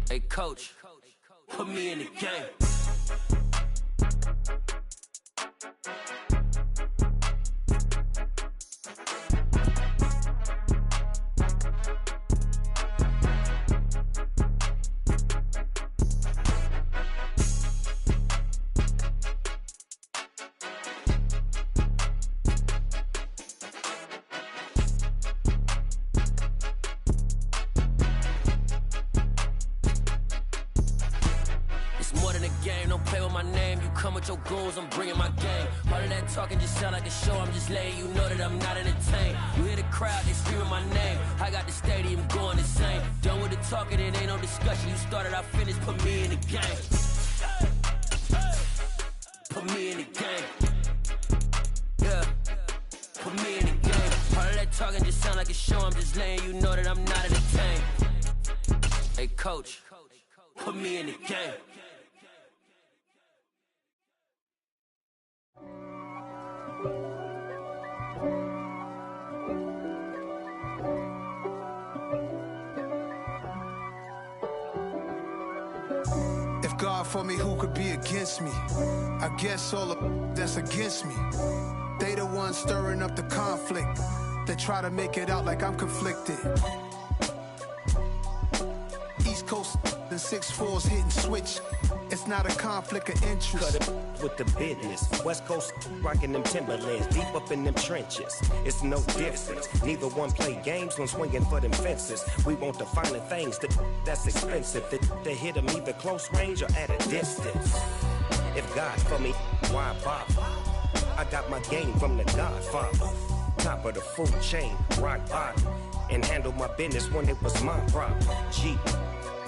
Hey coach, put me in the game. With your goons, I'm bringing my game. All of that talking just sound like a show. I'm just letting you know that I'm not entertained. You hear the crowd, they screaming my name. I got the stadium going insane. Done with the talking, it ain't no discussion. You started, I finished, put me in the game. Put me in the game. Yeah, put me in the game. All of that talking just sound like a show. I'm just letting you know that I'm not entertained. Hey coach, put me in the game. God for me, who could be against me? I guess all of that's against me. They the ones stirring up the conflict. They try to make it out like I'm conflicted. East Coast and 6'4's hitting switch. It's not a conflict of interest. Cut it with the business. West Coast rocking them Timberlands, deep up in them trenches. It's no difference. Neither one play games when swinging for them fences. We want the finer things that's expensive. They hit them either close range or at a distance. If God for me, why bother? I got my game from the Godfather. Top of the food chain, rock bottom. And handle my business when it was my problem. G.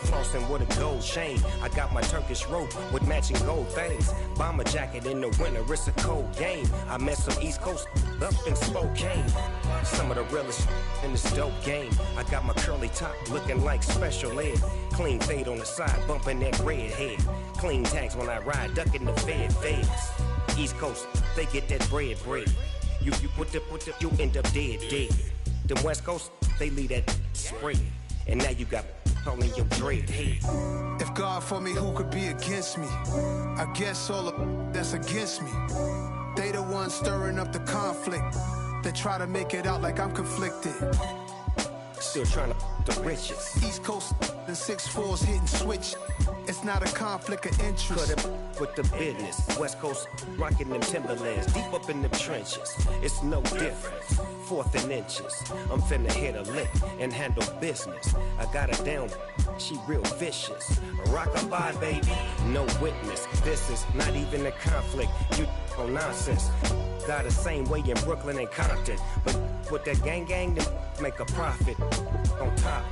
Flossing with a gold chain. I got my Turkish rope with matching gold things. Bomber jacket in the winter, it's a cold game. I met some East Coast up in Spokane. Some of the realest in this dope game. I got my curly top looking like special ed. Clean fade on the side, bumping that red head. Clean tags when I ride, ducking the feds. East Coast, they get that bread. You put the, you end up dead. Them West Coast, they leave that spread. And now you got all in your dread head. If God for me, who could be against me? I guess all of that's against me. They the ones stirring up the conflict. They try to make it out like I'm conflicted. Still trying to the riches. East Coast and 6'4's hitting switch. It's not a conflict of interest. Cut it with the business. West Coast rocking them Timberlands, deep up in them trenches. It's no difference. 4th and inches. I'm finna hit a lick and handle business. I got her down, she real vicious. Rock-a-bye, baby, no witness. This is not even a conflict. You on nonsense. Got the same way in Brooklyn and Compton. But with that gang, then make a profit. On top,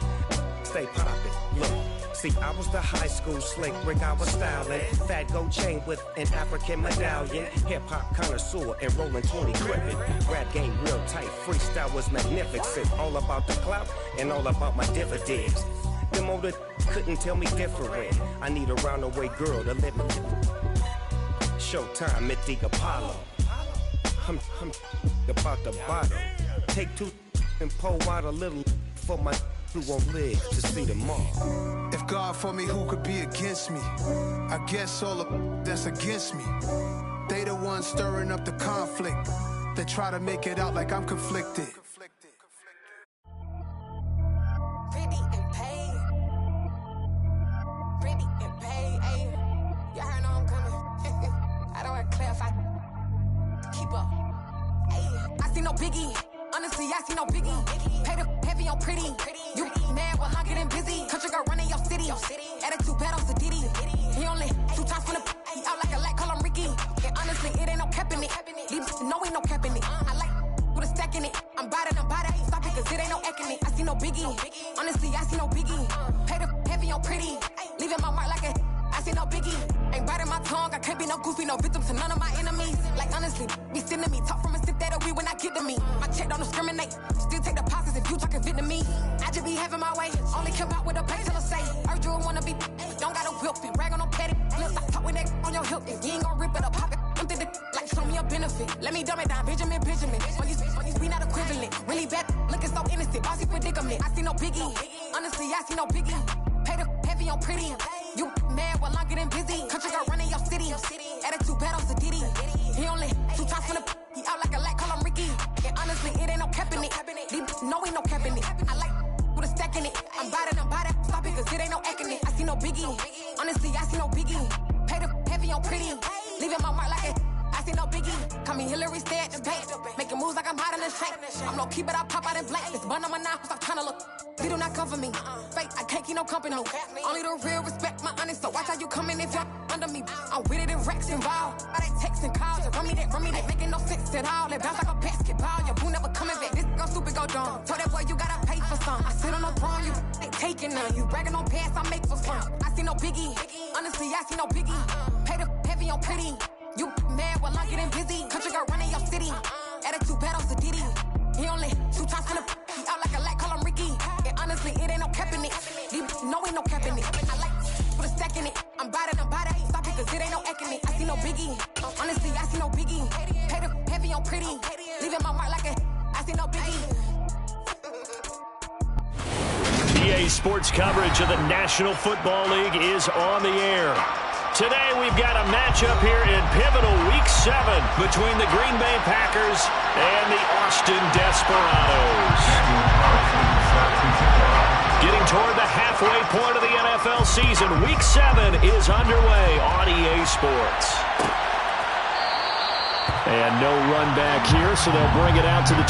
stay poppin'. Look. See, I was the high school slick Rick, I was styling. Fat gold chain with an African medallion. Hip-hop connoisseur and rolling 20 gripping. Rap game real tight, freestyle was magnificent. All about the clout and all about my dividends. Them older couldn't tell me different. I need a roundaway girl to let me. Showtime at the Apollo. I'm about the bottom. Take 2 and pour out a little for my who won't live to see tomorrow. If God for me, who could be against me? I guess all of that's against me. They the ones stirring up the conflict. They try to make it out like I'm conflicted. Pretty and paid. Pretty and paid, ayy. Y'all heard I'm coming. I don't want to clarify. Keep up. Ayy. I see no biggie. Honestly, I see no biggie. Pay the heavy on pretty. You mad while I'm getting busy. Country girl running your city. Attitude bad on Sadiddy. He only 2 times from the he out like a light, call him Ricky. And honestly, it ain't no cap in it. These know ain't no cap in it. I like with a stack in it. I'm bout it. Stop it, cause it ain't no eck in it. I see no biggie. Honestly, I see no biggie. Pay the heavy on pretty. Leaving my mark like a I see no biggie. Ain't biting my tongue. I can't be no goofy, no victim to none of my enemies. Like honestly, be sending me talk from a sip that'll be when I get to me. My check don't discriminate. Still take deposits if you talking Vietnamese. I just be having my way. Only care about what the pay till I say. Urge you wanna be. Don't got a whip and rag on no petty. Let's stop talk with that on your hip. If you ain't gon' rip it up, pop it. I'm thinking like show me a benefit. Let me dumb it down, Benjamin. On these we not equivalent. Really bad, looking so innocent. Bossy predicament. I see no biggie. Honestly, I see no biggie. Pay the heavy heavy on pretty. You mad while I'm getting busy. Country girl running your city. Attitude battles to Diddy. He only 2 times from the he out like a light, call him Ricky. And honestly, it ain't no cap in it. No, ain't no cap in it. I like with a stack in it. I'm bout it. Stop it, cause it ain't no acting it. I see no biggie. Honestly, I see no biggie. Pay the heavy on pretty. Leaving my mark like it. I see no biggie. Call me Hillary, stay at the bank. Making moves like I'm hot in the shank. I'm low key, but I pop out in blank. This bun on my knife, stop trying to look. They do not come for me. Fake, I can't keep no company. Only the real respect my honest. So watch how you come in if you're under me. I'm with it in Rex involved. I they text and calls. Run me that. Making no sense at all. They bounce like a basketball. Your boo never coming back. This go stupid, go dumb. Told that boy you gotta pay for some. I sit on no throne, you ain't taking none. You bragging on pants, I make for fun. I see no biggie. Honestly, I see no biggie. Pay the heavy on pretty. You mad while I'm getting busy. Country girl running your city. Attitude battles to Diddy. He only 2 times from the he out like a light, call him Ricky. And honestly, it ain't no cap in it. No, ain't no cap in it. I like put a stack in it. I'm bout it. Stop it, cause it ain't no acting it. I see no biggie. Honestly, I see no biggie. Pay the heavy on pretty. Leaving my mark like a I see no biggie. EA Sports coverage of the National Football League is on the air. Today we've got a matchup here in pivotal Week 7 between the Green Bay Packers and the Austin Desperados. Getting toward the halfway point of the NFL season, Week 7 is underway on EA Sports. And no run back here, so they'll bring it out to the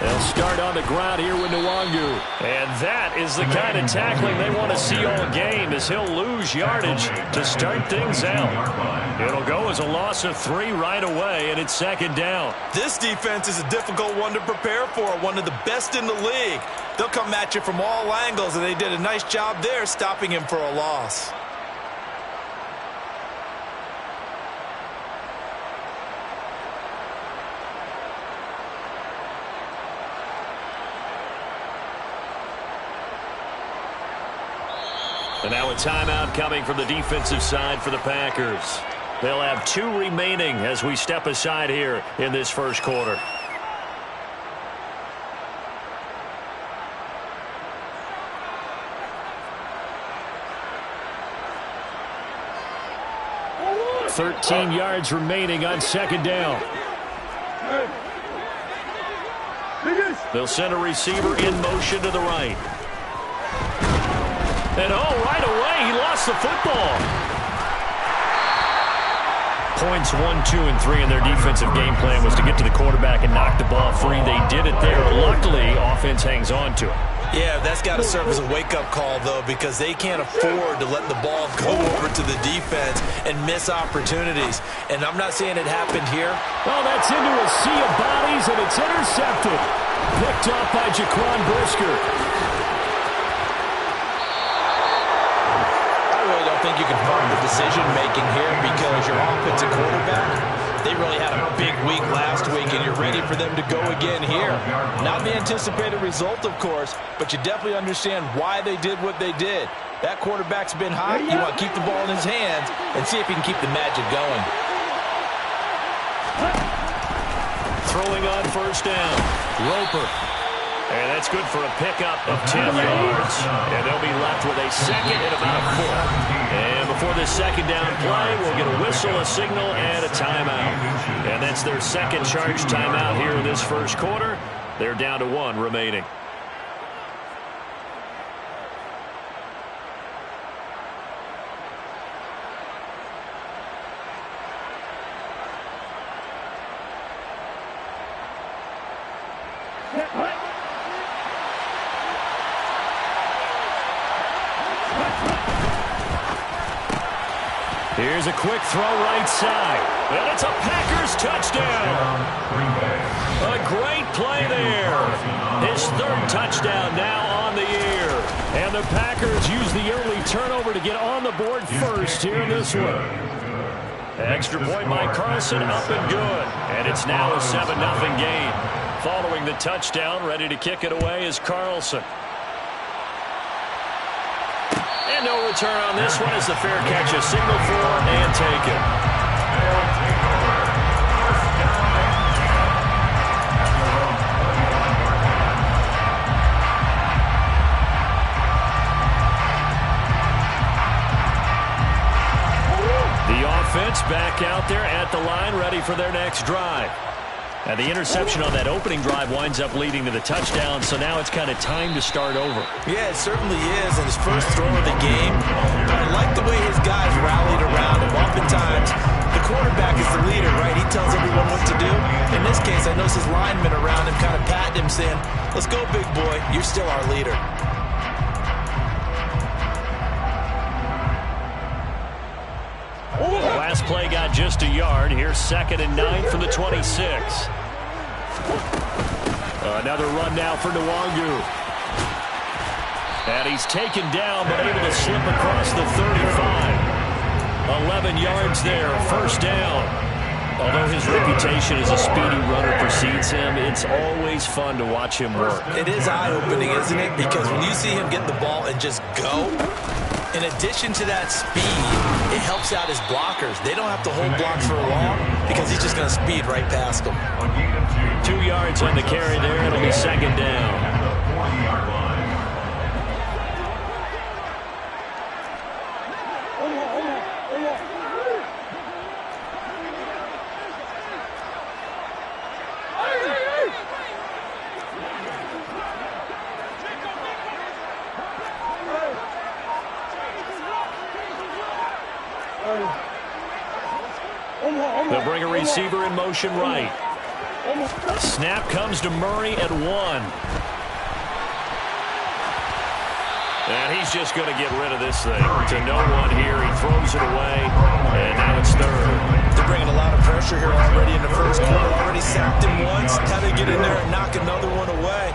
They'll start on the ground here with Nwangu. And that is the kind of tackling they want to see all game, as he'll lose yardage to start things out. It'll go as a loss of 3 right away, and it's 2nd down. This defense is a difficult one to prepare for, one of the best in the league. They'll come at you from all angles, and they did a nice job there stopping him for a loss. And now a timeout coming from the defensive side for the Packers. They'll have 2 remaining as we step aside here in this first quarter. .13 yards remaining on second down. They'll send a receiver in motion to the right. And right away, he lost the football. Points 1, 2, and 3 in their defensive game plan was to get to the quarterback and knock the ball free. They did it there. Luckily, offense hangs on to it. Yeah, that's got to serve as a wake-up call, though, because they can't afford to let the ball go over to the defense and miss opportunities. And I'm not saying it happened here. Well, that's into a sea of bodies, and it's intercepted. Picked up by Jaquan Brisker. I really don't think you can fault the decision-making here because your offensive quarterback, they really had a big week last week, and you're ready for them to go again here. Not the anticipated result, of course, but you definitely understand why they did what they did. That quarterback's been hot. You want to keep the ball in his hands and see if he can keep the magic going. Throwing on first down. Roper. And that's good for a pickup of 10 yards. And they'll be left with a second and about a foot. And before this second down play, we'll get a whistle, a signal, and a timeout. And that's their second charge timeout here in this first quarter. They're down to 1 remaining. Here's a quick throw right side. And it's a Packers touchdown. A great play there. His 3rd touchdown now on the year. And the Packers use the early turnover to get on the board first here in this one. Extra point by Carlson, up and good. And it's now a 7-0 game. Following the touchdown, ready to kick it away is Carlson. And no return on this one as the fair catch is signaled for and taken. The offense back out there at the line, ready for their next drive. And the interception on that opening drive winds up leading to the touchdown, so now it's kind of time to start over. Yeah, it certainly is, and his first throw of the game. But I like the way his guys rallied around him. Oftentimes, the quarterback is the leader, right? He tells everyone what to do. In this case, I noticed his linemen around him kind of patting him, saying, "Let's go, big boy. You're still our leader." The last play got just a yard. Here's 2nd and 9 from the 26. Another run now for Nwangu. And he's taken down, but able to slip across the 35. 11 yards there, first down. Although his reputation as a speedy runner precedes him, it's always fun to watch him work. It is eye-opening, isn't it? Because when you see him get the ball and just go, in addition to that speed, it helps out his blockers. They don't have to hold blocks for long because he's just going to speed right past them. 2 yards on the carry there. It'll be second down. They'll bring a receiver in motion right. Snap comes to Murray at 1. And he's just going to get rid of this thing. To no one here. He throws it away. And now it's 3rd. They're bringing a lot of pressure here already in the first quarter. Already sacked him once. Had to get in there and knock another one away.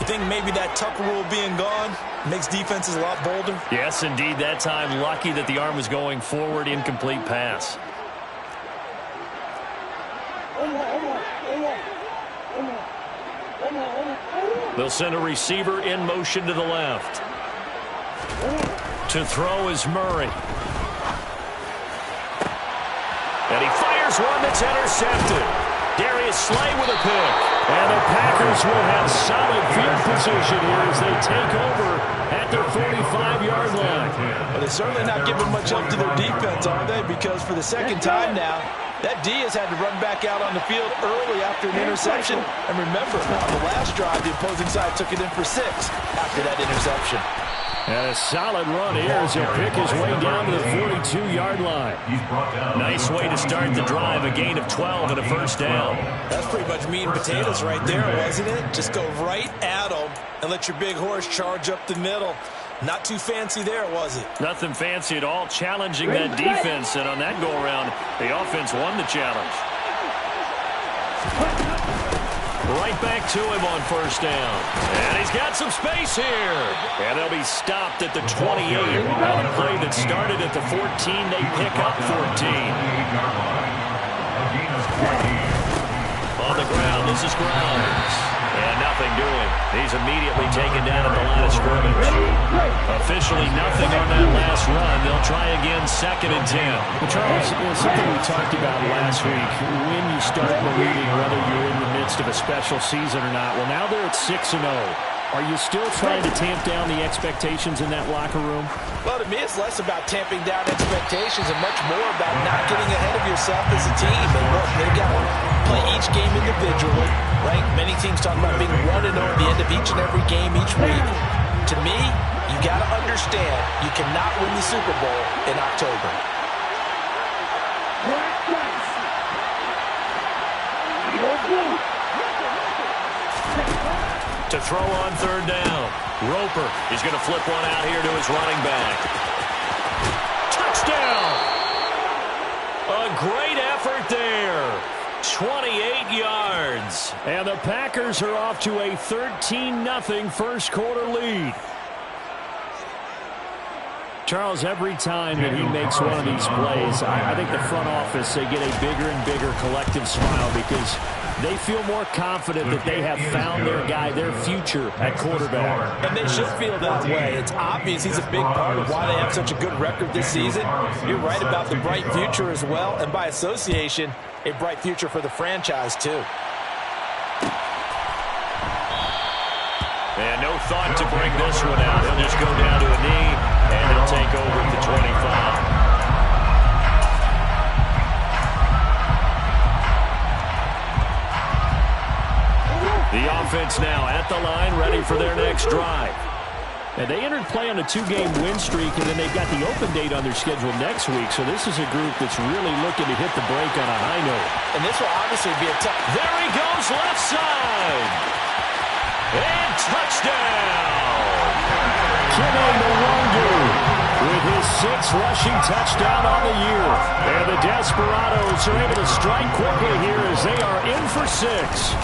You think maybe that Tucker rule being gone makes defenses a lot bolder? Yes, indeed. That time, lucky that the arm was going forward. Incomplete pass. They'll send a receiver in motion to the left. To throw is Murray. And he fires one that's intercepted. Darius Slay with a pick. And the Packers will have solid field position here as they take over at their 45-yard line. Well, they're certainly not giving much up to their defense, are they? Because for the second time now, that D has had to run back out on the field early after an interception. And remember, on the last drive, the opposing side took it in for 6 after that interception. And a solid run here as he'll pick his way down to the 42-yard line. Nice way to start the drive, a gain of 12 and a first down. That's pretty much meat and potatoes right there, wasn't it? Just go right at them and let your big horse charge up the middle. Not too fancy there, was it? Nothing fancy at all, challenging that defense. And on that go-around, the offense won the challenge. Right back to him on first down. And he's got some space here. And they'll be stopped at the 28. On a play that started at the 14, they pick up 14. On the ground, this is Grimes. And nothing doing. He's immediately taken down at the line of scrimmage. Officially nothing on that last run. They'll try again, 2nd and 10. Well, Charles, something we talked about last week, when you start believing whether you're in the midst of a special season or not. Well, now they're at 6-0. Are you still trying to tamp down the expectations in that locker room? Well, to me, it's less about tamping down expectations and much more about not getting ahead of yourself as a team. And look, they've got to play each game individually, right? Many teams talk about being 1-0 at the end of each and every game each week. To me, you got to understand you cannot win the Super Bowl in October. To throw on 3rd down. Roper is going to flip one out here to his running back. Touchdown! A great effort there. 28 yards. And the Packers are off to a 13-0 first quarter lead. Charles, every time that he makes one of these plays, I think the front office, they get a bigger and bigger collective smile because they feel more confident that they have found their guy, their future at quarterback. And they should feel that way. It's obvious he's a big part of why they have such a good record this season. You're right about the bright future as well, and by association, a bright future for the franchise too. And no thought to bring this one out. He'll just go down to a knee, and he'll take over at the 25. The offense now at the line, ready for their next drive. And they entered play on a 2-game win streak, and then they've got the open date on their schedule next week. So this is a group that's really looking to hit the break on a high note. And this will obviously be a tough... There he goes, left side. And touchdown! Kene Nwangwu with his 6th rushing touchdown on the year. And the Desperados are able to strike quickly here as they are in for 6.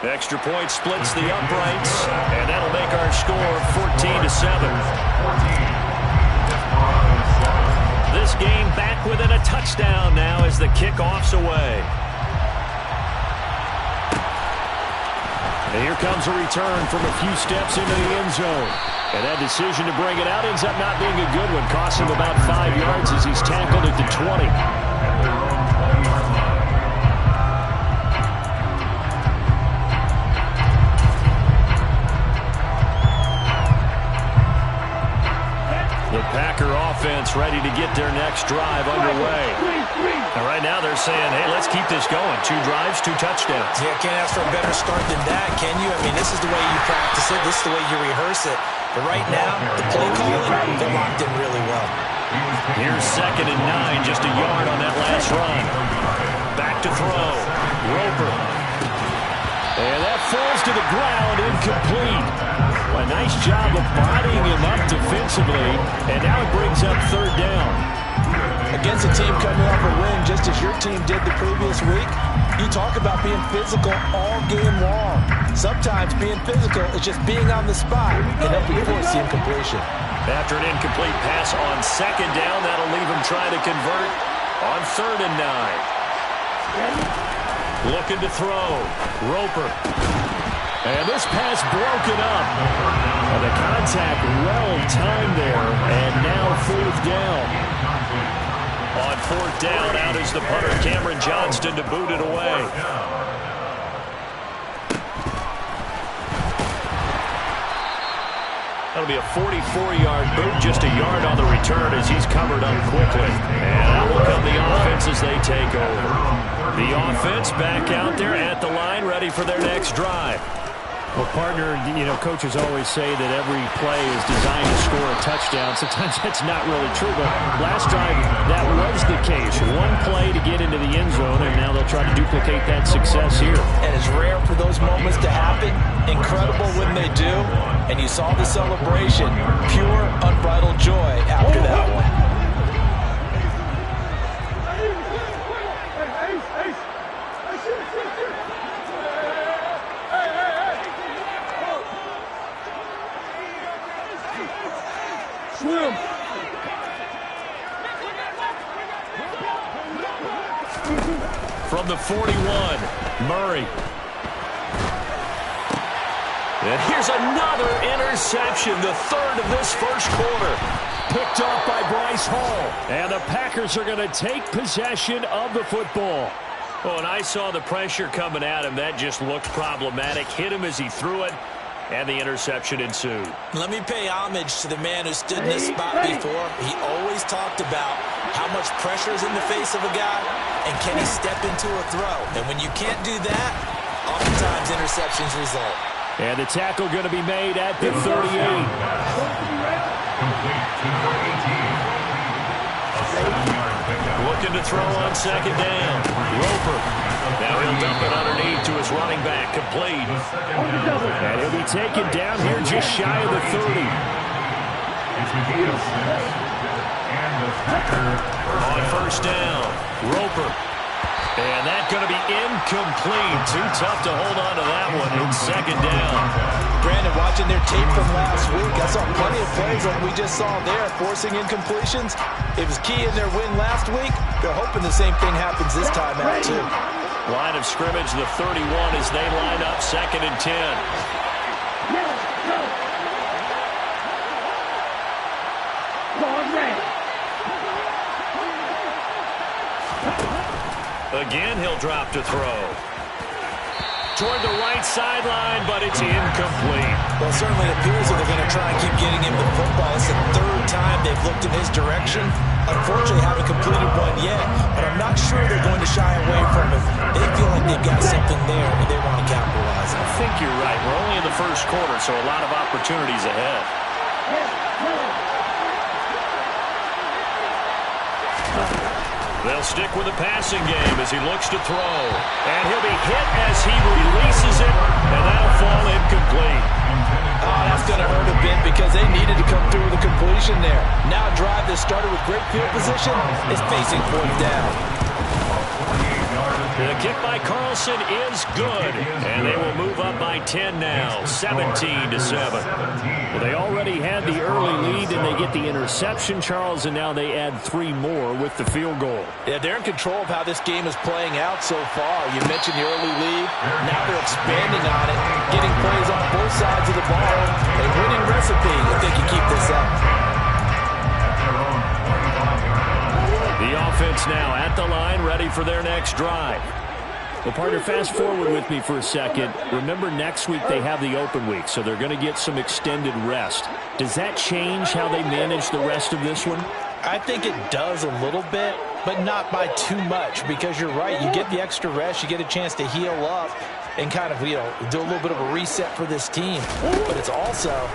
Extra point splits the uprights, and that'll make our score 14-7. This game back within a touchdown now as the kickoff's away. And here comes a return from a few steps into the end zone. And that decision to bring it out ends up not being a good one. Costs him about 5 yards as he's tackled at the 20. The Packer offense ready to get their next drive underway. And right now they're saying, hey, let's keep this going. 2 drives, 2 touchdowns. Yeah, can't ask for a better start than that, can you? I mean, this is the way you practice it. This is the way you rehearse it. But right now, the play calling, they're locked in really well. Here's 2nd and 9, just a yard on that last run. Back to throw. Roper. And that falls to the ground, incomplete. A nice job of bodying him up defensively, and now it brings up 3rd down. Against a team coming off a win just as your team did the previous week, you talk about being physical all game long. Sometimes being physical is just being on the spot and help you force the incompletion. After an incomplete pass on 2nd down, that'll leave him trying to convert on 3rd and 9. Looking to throw. Roper. And this pass broken up. And the contact well timed there. And now 4th down. On 4th down, out is the punter, Cameron Johnston, to boot it away. That'll be a 44-yard boot, just a yard on the return as he's covered up quickly. And out will come the offense as they take over. The offense back out there at the line, ready for their next drive. Well, partner, coaches always say that every play is designed to score a touchdown. Sometimes that's not really true, but last drive, that was the case. One play to get into the end zone, and now they'll try to duplicate that success here. And it's rare for those moments to happen. Incredible when they do. And you saw the celebration. Pure, unbridled joy after that one. From the 41, Murray. And here's another interception, the 3rd of this first quarter. Picked off by Bryce Hall. And the Packers are going to take possession of the football. Oh, and I saw the pressure coming at him. That just looked problematic. Hit him as he threw it, and the interception ensued. Let me pay homage to the man who stood in this spot before. He always talked about how much pressure is in the face of a guy, and can he step into a throw. And when you can't do that, oftentimes interceptions result. And the tackle going to be made at the 38. Looking to throw on 2nd down. Roper. Now he'll dump it underneath to his running back. Complete. And he'll be taken down here just shy of the 30. On 1st down, Roper. And that's going to be incomplete. Too tough to hold on to that one in 2nd down. Brandon, watching their tape from last week, I saw plenty of plays like we just saw there, forcing incompletions. It was key in their win last week. They're hoping the same thing happens this time out, too. Line of scrimmage, the 31 as they line up 2nd and 10. Again, he'll drop to throw. Toward the right sideline, but it's incomplete. Well, it certainly appears that they're going to try and keep getting him the football. It's the 3rd time they've looked in his direction. Unfortunately, haven't completed one yet, but I'm not sure they're going to shy away from him. They feel like they've got something there, and they want to capitalize on it. I think you're right. We're only in the first quarter, so a lot of opportunities ahead. They'll stick with the passing game as he looks to throw. And he'll be hit as he releases it, and that'll fall incomplete. Oh, that's going to hurt a bit because they needed to come through with a completion there. Now a drive that started with great field position is facing 4th down. The kick by Carlson is good, and they will move up by 10 now, 17-7. Well, they already had the early lead, and they get the interception, Charles, and now they add 3 more with the field goal. Yeah, they're in control of how this game is playing out so far. You mentioned the early lead. Now they're expanding on it, getting plays on both sides of the ball. A winning recipe if they can keep this up. The offense now at the line, ready for their next drive. Well, partner, fast forward with me for a second. Remember, next week they have the open week, so they're going to get some extended rest. Does that change how they manage the rest of this one? I think it does a little bit, but not by too much, because you're right. You get the extra rest. You get a chance to heal up and kind of, do a little bit of a reset for this team. But it's also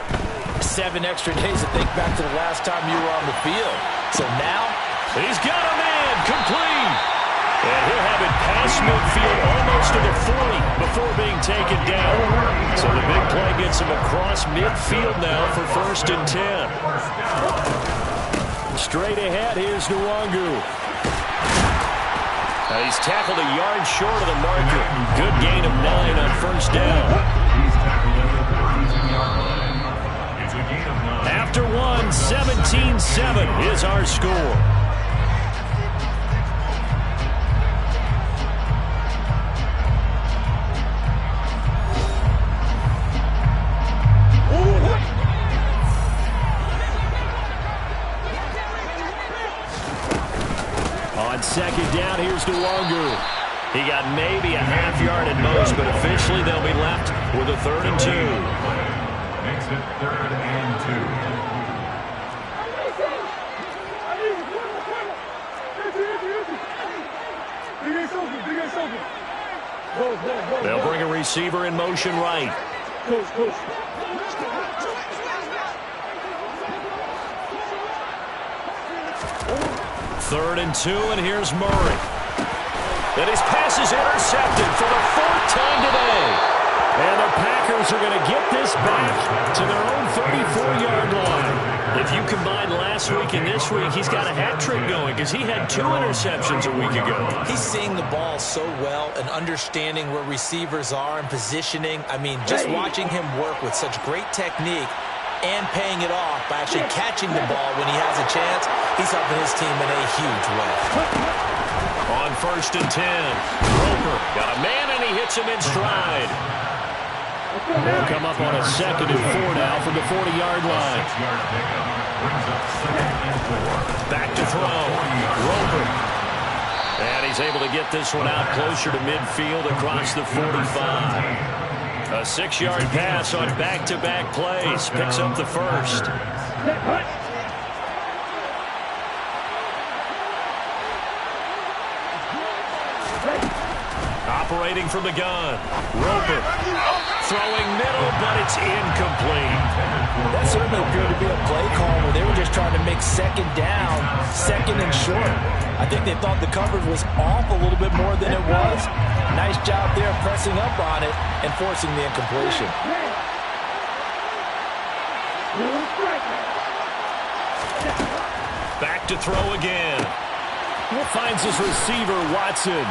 7 extra days to think back to the last time you were on the field. So now, he's got a man complete. And he'll have it past midfield almost to the 40 before being taken down. So the big play gets him across midfield now for 1st and 10. Straight ahead, here's Nwangu. He's tackled a yard short of the marker. Good gain of 9 on 1st down. After 1, 17-7 is our score. Nwangu. He got maybe a half yard at most, but officially they'll be left with a 3rd and 2. Makes it 3rd and 2. They'll bring a receiver in motion right. 3rd and 2, and here's Murray. And his pass is intercepted for the 4th time today. And the Packers are going to get this back to their own 34-yard line. If you combine last week and this week, he's got a hat trick going because he had 2 interceptions a week ago. He's seeing the ball so well and understanding where receivers are and positioning. I mean, just watching him work with such great technique and paying it off by actually catching the ball when he has a chance, he's helping his team in a huge way. On 1st and 10, Roper got a man and he hits him in stride. They'll come up on a 2nd and 4 now from the 40-yard line. Back to throw. Roper. And he's able to get this one out closer to midfield across the 45. A 6-yard pass on back-to-back plays. Picks up the 1st. Operating from the gun. Roper throwing middle, but it's incomplete. That certainly appeared to be a play call where they were just trying to make 2nd down, 2nd and short. I think they thought the coverage was off a little bit more than it was. Nice job there pressing up on it and forcing the incompletion. Back to throw again. Finds his receiver, Watson.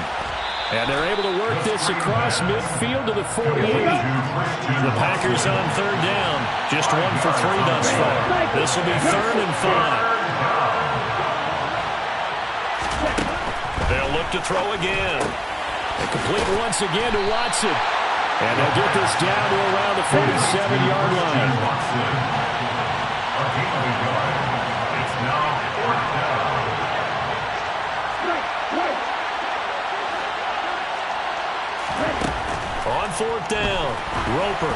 And they're able to work this across midfield to the 48. The Packers on 3rd down. Just 1 for 3 thus far. This will be 3rd and 5. They'll look to throw again. And complete once again to Watson. And they'll get this down to around the 47-yard line. It's now 4th down. On 4th down, Roper.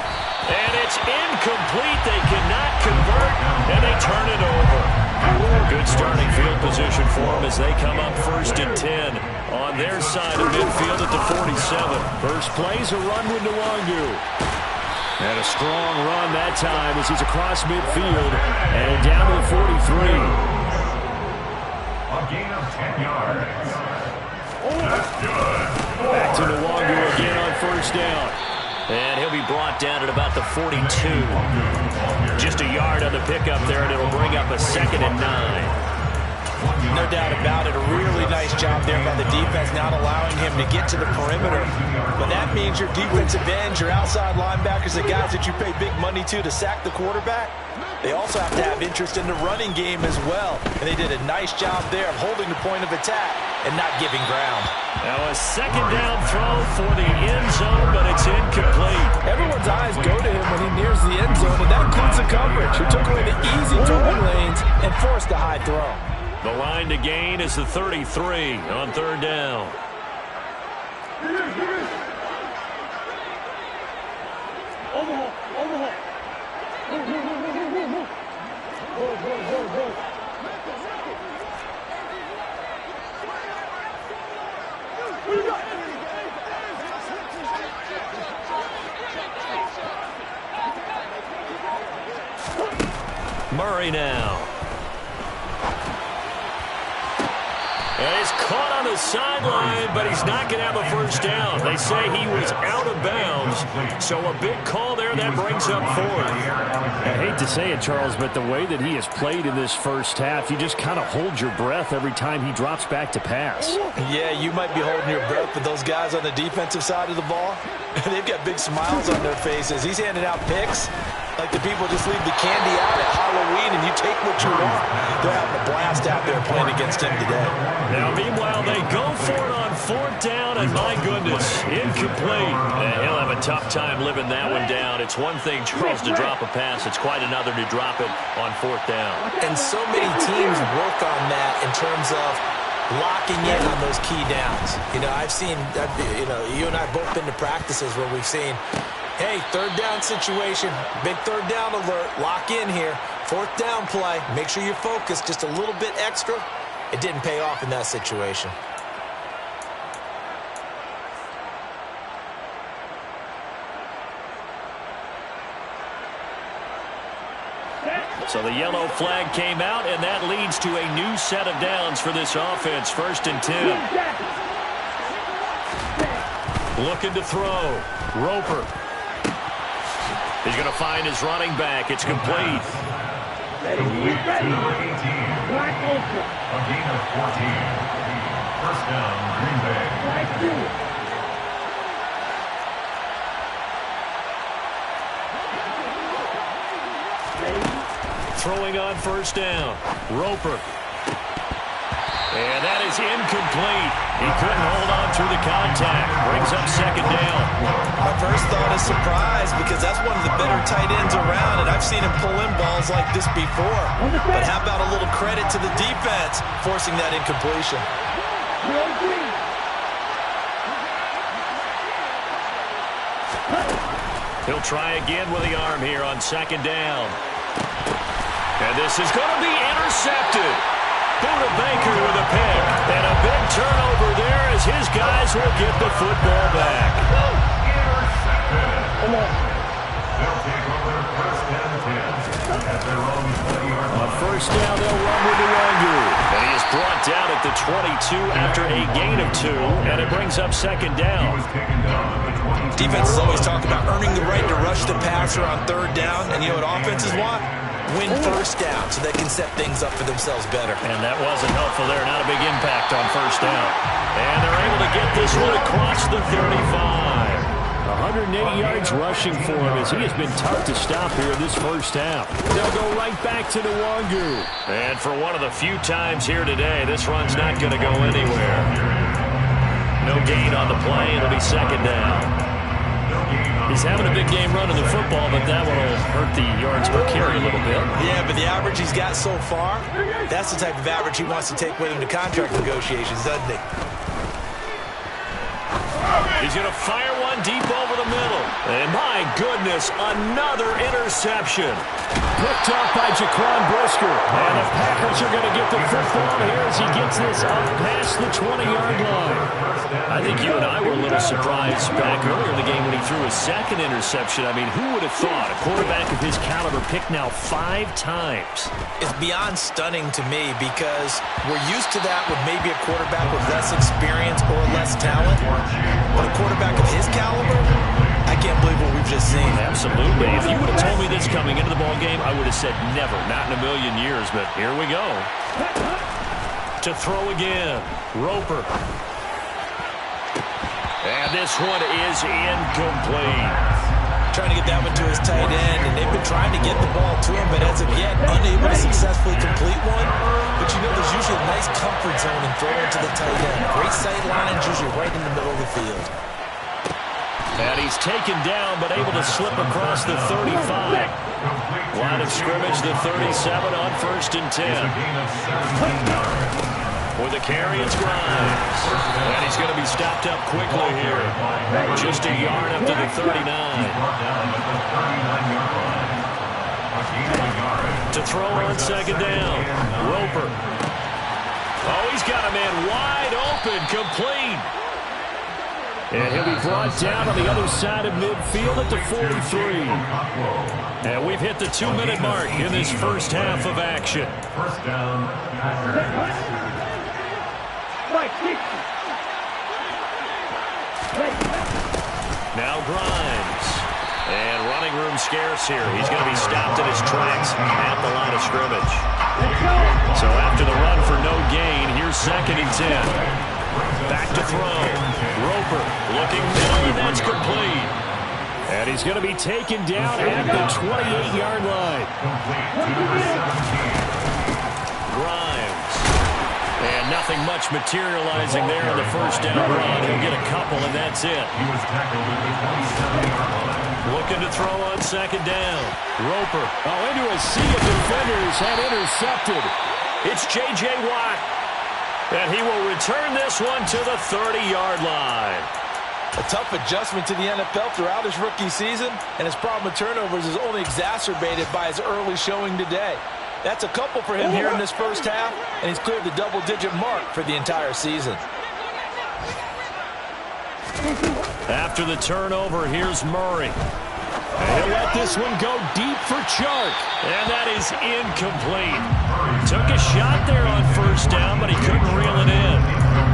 And it's incomplete. They cannot convert, and they turn it over. Good starting field position for them as they come up 1st and 10 on their side of midfield at the 47. First play's a run with Nwangu. And a strong run that time as he's across midfield and down to the 43. A gain of 10 yards. That's good. Back to Nwangu again on 1st down. And he'll be brought down at about the 42. Just a yard on the pickup there, and it'll bring up a 2nd and 9. No doubt about it. A really nice job there by the defense, not allowing him to get to the perimeter. But that means your defensive ends, your outside linebackers, the guys that you pay big money to sack the quarterback, they also have to have interest in the running game as well. And they did a nice job there of holding the point of attack and not giving ground. Now a 2nd down throw for the end zone, but it's incomplete. Everyone's eyes go to him when he nears the end zone, and that includes the coverage. He took away the easy throwing lanes and forced a high throw. The line to gain is the 33 on 3rd down. Murray now. And he's caught on the sideline, but he's not going to have a 1st down. They say he was out of bounds, so a big call there. That brings up 4th. I hate to say it, Charles, but the way that he has played in this first half, you just kind of hold your breath every time he drops back to pass. Yeah, you might be holding your breath, but those guys on the defensive side of the ball, they've got big smiles on their faces. He's handing out picks like the people just leave the candy out at Halloween and you take what you want. They're having a blast out there playing against him today. Now, meanwhile, they go for it on 4th down, and my goodness, incomplete. And he'll have a tough time living that one down. It's one thing, Charles, to drop a pass. It's quite another to drop it on 4th down. And so many teams work on that in terms of locking in on those key downs. I've seen, you and I have both been to practices where we've seen, hey, third down situation, big third down alert, lock in here, fourth down play, make sure you focus just a little bit extra. It didn't pay off in that situation. So the yellow flag came out, and that leads to a new set of downs for this offense. 1st and 10. Looking to throw. Roper. He's going to find his running back. It's complete. Complete to number 18. A gain of 14. First down, Green Bay. Throwing on 1st down. Roper. And that is incomplete. He couldn't hold on through the contact. Brings up 2nd down. My first thought is surprise, because that's one of the better tight ends around, and I've seen him pull in balls like this before. But how about a little credit to the defense forcing that incompletion? He'll try again with the arm here on 2nd down. And this is going to be intercepted. Buda Baker with a pick. And a big turnover there as his guys will get the football back. Intercepted. They'll take over 1st and 10 at their own 20-yard line. On 1st down, they'll run with Luongo. And he is brought down at the 22 after a gain of 2. And it brings up 2nd down. He was taken down at the 22. Defenses always talk about earning the right to rush the passer on 3rd down. And you know what offenses want? Win 1st down so they can set things up for themselves better. And that wasn't helpful there. Not a big impact on 1st down. And they're able to get this one across the 35. 180 yards rushing for him as he has been tough to stop here in this 1st half. They'll go right back to Luongo. And for one of the few times here today, this run's not going to go anywhere. No gain on the play. It'll be 2nd down. He's having a big game running the football, but that one will hurt the yards per carry a little bit. Yeah, but the average he's got so far, that's the type of average he wants to take with him to contract negotiations, doesn't he? He's going to fire one deep over the middle. And my goodness, another interception. Picked up by Jaquan Brisker. And the Packers are going to get the football here as he gets this up past the 20-yard line. I think you and I were a little surprised back earlier in the game when he threw his 2nd interception. I mean, who would have thought a quarterback of his caliber picked now 5 times? It's beyond stunning to me because we're used to that with maybe a quarterback with less experience or less talent. But a quarterback of his caliber, I can't believe what we've just seen. Absolutely. If you would have told me this coming into the ball game, I would have said never, not in a million years. But here we go. To throw again, Roper. And this one is incomplete. Trying to get that one to his tight end, and they've been trying to get the ball to him, but as of yet, unable to successfully complete one. But you know, there's usually a nice comfort zone in throwing to the tight end. Great sight lines, usually right in the middle of the field. And he's taken down, but able to slip across the 35. Line of scrimmage, the 37 on 1st and 10. With the carry, it's Grimes. And he's going to be stopped up quickly here. Just a yard up to the 39. To throw on 2nd down. Roper. Oh, he's got a man wide open, complete. And he'll be brought down on the other side of midfield at the 43. And we've hit the 2-minute mark in this 1st half of action. 1st down, Packers. Now Grimes. And running room scarce here. He's going to be stopped in his tracks at the line of scrimmage. So after the run for no gain, here's 2nd and 10. Back to throw. Roper looking middle, and that's complete. And he's going to be taken down at the 28-yard line. Grimes. And nothing much materializing there in the 1st down run. He'll get a couple, and that's it. He was tackled at the 27-yard line. Looking to throw on 2nd down. Roper. Oh, into a sea of defenders, had intercepted. It's J.J. Watt. And he will return this one to the 30-yard line. A tough adjustment to the NFL throughout his rookie season, and his problem with turnovers is only exacerbated by his early showing today. That's a couple for him here in this first half, and he's cleared the double-digit mark for the entire season. After the turnover, here's Murray. And he'll let this one go deep for Chark. And that is incomplete. Took a shot there on first down, but he couldn't reel it in.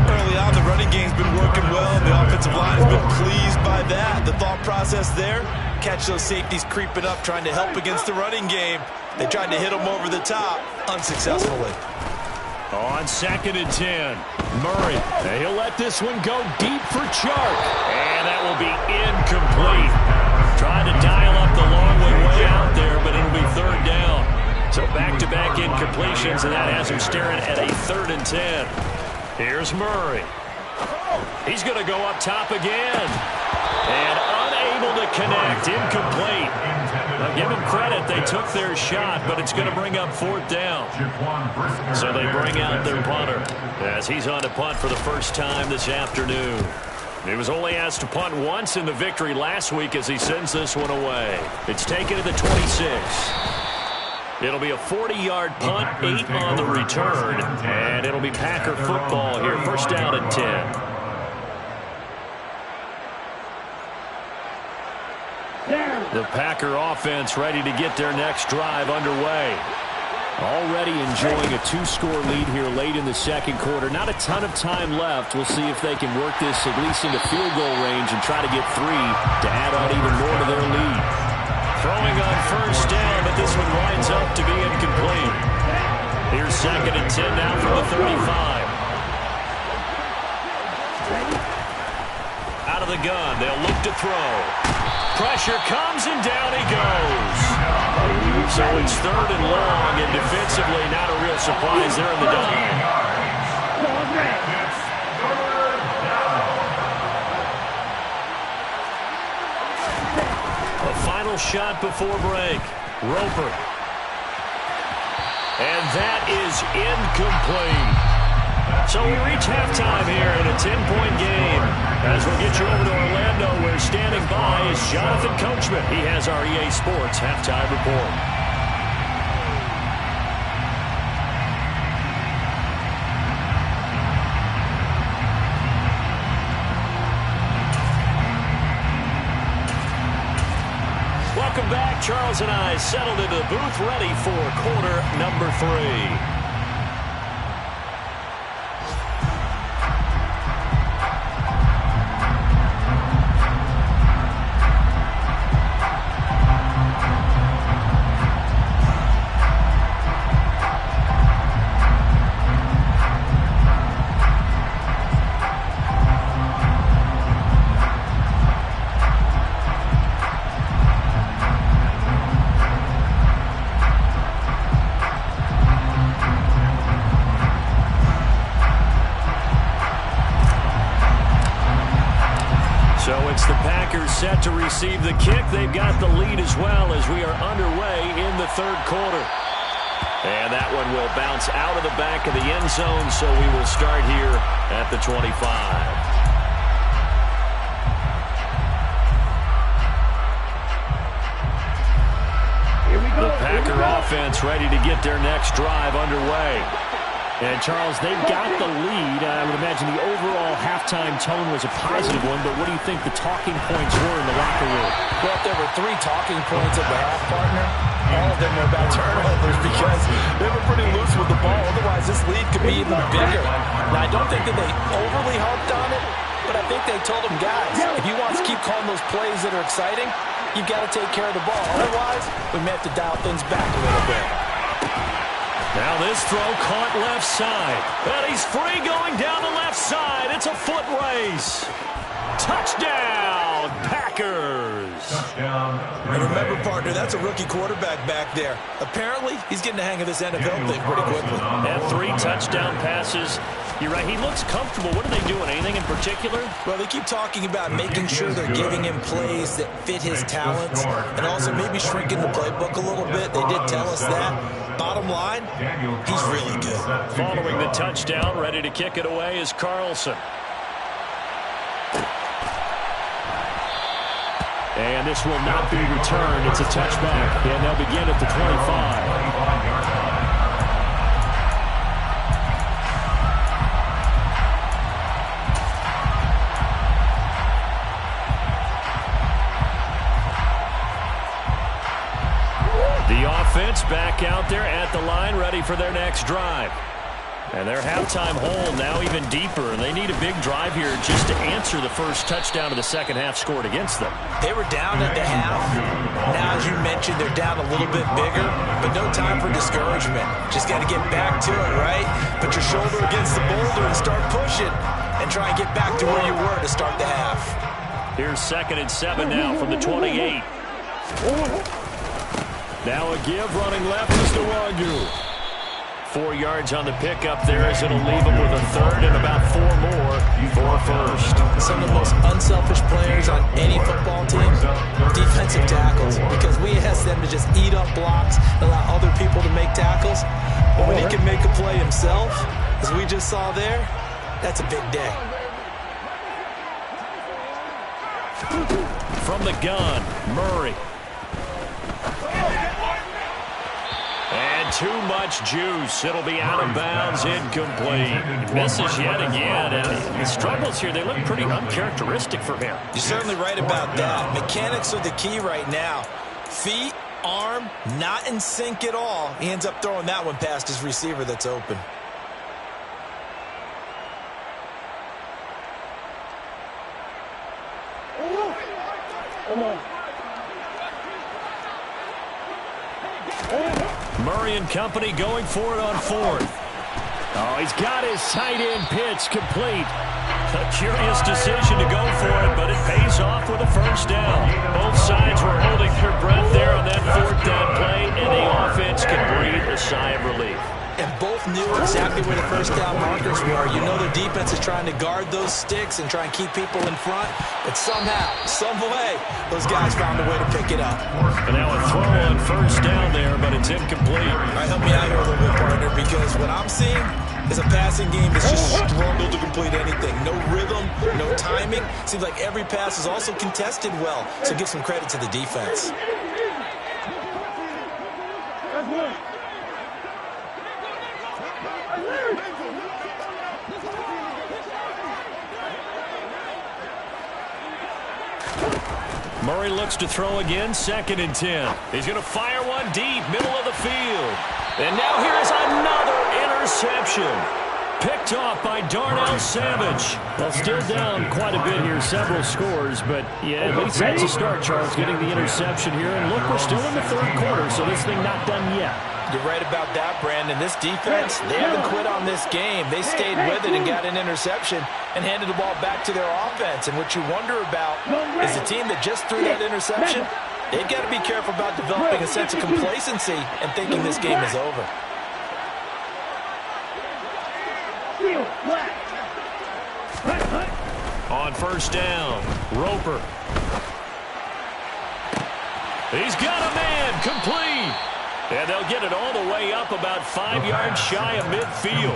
Early on, the running game's been working well, and the offensive line has been pleased by that. The thought process there, catch those safeties creeping up, trying to help against the running game. They tried to hit him over the top, unsuccessfully. On 2nd and 10, Murray. He'll let this one go deep for Chark. And that will be incomplete. Trying to dial up the long way out there, but it'll be 3rd down. So back-to-back incompletions, and that has him staring at a 3rd and 10. Here's Murray. He's going to go up top again. And unable to connect. Incomplete. Now give him credit. They took their shot, but it's going to bring up 4th down. So they bring out their punter as he's on to punt for the first time this afternoon. He was only asked to punt once in the victory last week as he sends this one away. It's taken at the 26. It'll be a 40-yard punt, 8 on the return, and it'll be Packer football here. First down and 10. The Packer offense ready to get their next drive underway. Already enjoying a 2-score lead here late in the second quarter. Not a ton of time left. We'll see if they can work this at least into field goal range and try to get 3 to add on even more to their lead. Throwing on first down, but this one winds up to be incomplete. Here's 2nd and 10 now from the 35. Out of the gun, they'll look to throw. Pressure comes, and down he goes. So it's 3rd and long, and defensively not a real surprise there in the dime. A final shot before break. Roper. And that is incomplete. So we reach halftime here in a 10-point game. As we'll get you over to Orlando, where standing by is Jonathan Coachman. He has our EA Sports halftime report. Welcome back. Charles and I settled into the booth, ready for quarter number 3. Set to receive the kick. They've got the lead as well as we are underway in the 3rd quarter. And that one will bounce out of the back of the end zone, so we will start here at the 25. The Packer offense ready to get their next drive underway. And, Charles, they've got the lead. I would imagine the overall halftime tone was a positive one, but what do you think the talking points were in the locker room? Well, if there were 3 talking points at the half, partner, all of them were about turnovers because they were pretty loose with the ball. Otherwise, this lead could be even bigger. Now, I don't think that they overly harped on it, but I think they told them, guys, if you want to keep calling those plays that are exciting, you've got to take care of the ball. Otherwise, we may have to dial things back a little bit. Now this throw caught left side. And he's free going down the left side. It's a foot race. Touchdown, Packers. And remember, partner, that's a rookie quarterback back there. Apparently, he's getting the hang of this NFL thing pretty quickly. And 3 touchdown passes. You're right, he looks comfortable. What are they doing? Anything in particular? Well, they keep talking about making sure they're giving him plays that fit his talents and also maybe shrinking the playbook a little bit. They did tell us that. Bottom bottom line, he's really good. Following the touchdown, ready to kick it away is Carlson. And this will not be returned. It's a touchback, and they'll begin at the 25. The offense back out there at the line, ready for their next drive. And their halftime hole now even deeper, and they need a big drive here just to answer the first touchdown of the second half scored against them. They were down at the half. Now, as you mentioned, they're down a little bit bigger, but no time for discouragement. Just got to get back to it, right? Put your shoulder against the boulder and start pushing, and try and get back to where you were to start the half. Here's 2nd and 7 now from the 28. Now a give, running left is Nwogu. 4 yards on the pickup there as it'll leave him with a third and about 4 more for first. Some of the most unselfish players on any football team, defensive tackles, because we ask them to just eat up blocks, allow other people to make tackles. But when he can make a play himself, as we just saw there, that's a big day. From the gun, Murray. And too much juice. It'll be out of bounds, incomplete. Misses yet again, and the struggles here, they look pretty uncharacteristic for him. You're certainly right about that. Mechanics are the key right now. Feet, arm, not in sync at all. He ends up throwing that one past his receiver that's open. Murray and company going for it on 4th. Oh, he's got his tight end pitch complete. A curious decision to go for it, but it pays off with a first down. Both sides were holding their breath there on that 4th down play, and the offense can breathe a sigh of relief. And both knew exactly where the first down markers were. You know the defense is trying to guard those sticks and try and keep people in front. But somehow, some way, those guys found a way to pick it up. And now a throw on first down there, but it's incomplete. All right, help me out here a little bit, partner, because what I'm seeing is a passing game that's just struggled to complete anything. No rhythm, no timing. Seems like every pass is also contested well. So give some credit to the defense. Murray looks to throw again, 2nd and 10. He's going to fire one deep, middle of the field. And now here is another interception. Picked off by Darnell Savage. Well, still down quite a bit here, several scores, but yeah, at least that's a start, Charles, getting the interception here. And look, we're still in the 3rd quarter, so this thing not done yet. You're right about that, Brandon. This defense, they haven't quit on this game. They stayed with it and got an interception and handed the ball back to their offense. And what you wonder about is the team that just threw that interception, they've got to be careful about developing a sense of complacency and thinking this game is over. On first down, Roper. He's got a man, complete. And they'll get it all the way up about 5 yards shy of midfield.